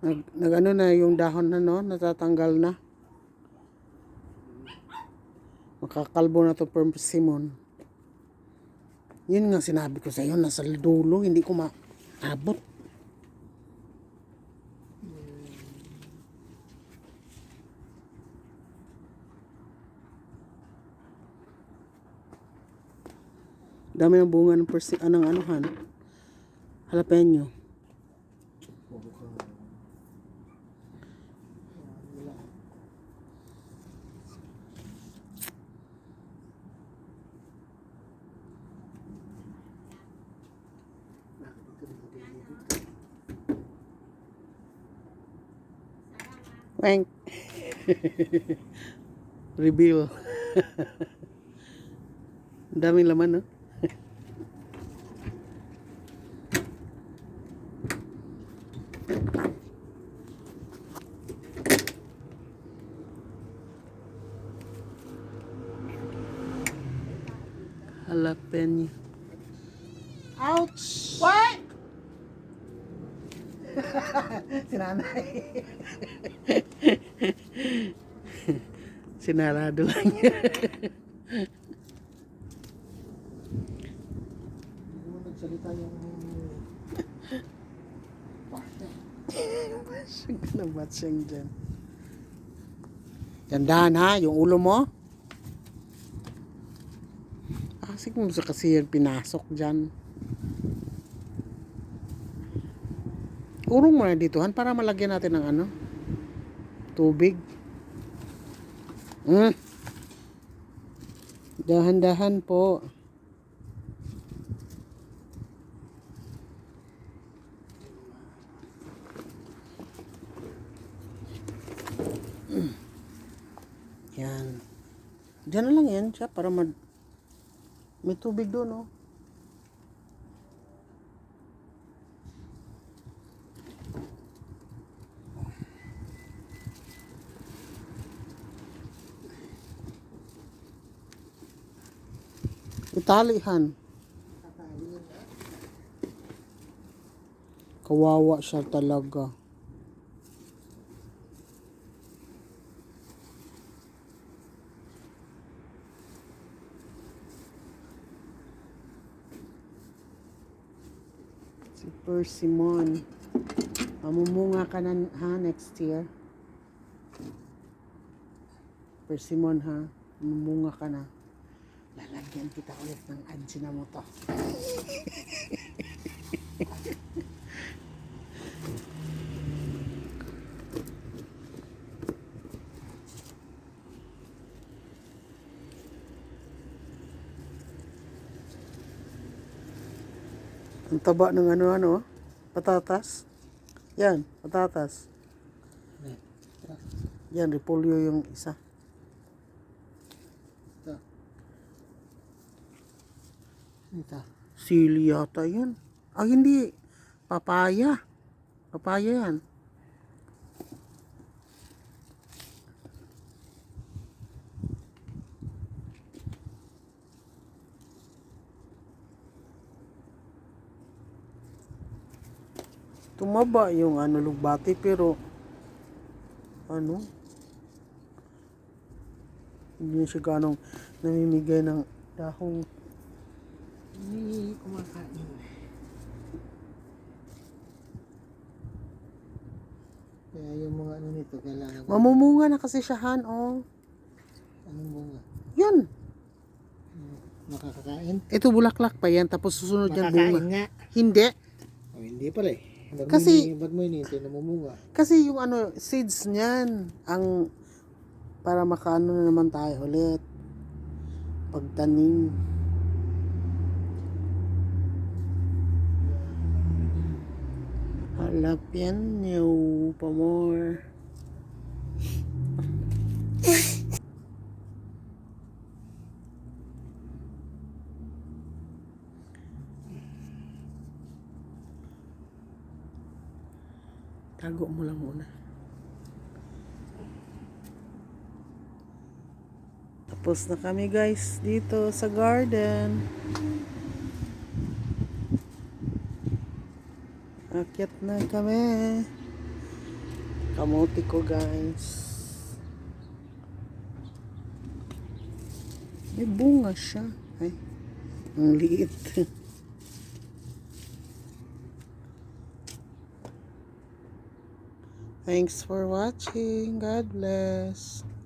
Nag ano na yung dahon na no, natatanggal na. Makakalbo na to persimmon. Yun nga sinabi ko sa iyo, nasa dulo, hindi ko maabot. Dami ng bunga ng anong anuhan. Jalapeno. Wank. Reveal. Daming laman, no? Jalapeno. Ouch! What? Sinanay. Sinarado lang niya. Nagsalita yung Basyang ka na basyang dyan. Gandahan ha, yung ulo mo. Asik mo sa kasi yan pinasok dyan. Urong mo na dito han para malagyan natin ng ano, tubig. Dahan-dahan po. Yan. Diyan na lang yan siya para may tubig doon, oh. Italihan. Kawawa siya talaga. Si Persimmon. Mamumunga ka na ha next year. Persimmon ha. Mamumunga ka na. Lalagyan kita ulit ng adsina mo to. Ang taba ng ano, patatas. Yan, patatas. Yan, repolyo yung isa. ito. Sili yata yan. Ah, hindi. Papaya. Papaya yan. Tumaba yung ano lugbati pero ano hindi siya ganong namimigay ng dahong. Hindi kumakain. Kaya yung mga ano nito, kailangan Mamumunga na kasi siya han, oh. anong bunga? Yan. Makakakain? Ito bulaklak pa yan tapos susunod yan bunga. Makakain nga. Hindi. O, hindi pala eh. Ba't mo hinihintay na mamunga? Kasi yung ano seeds niyan ang para makaano na naman tayo ulit pagtanim. Jalapeno pa more. Tago mo lang muna. Tapos na kami guys dito sa garden. Akyat na kami. Kamote ko, guys. May bunga siya. Ay, ang liit. Thanks for watching. God bless.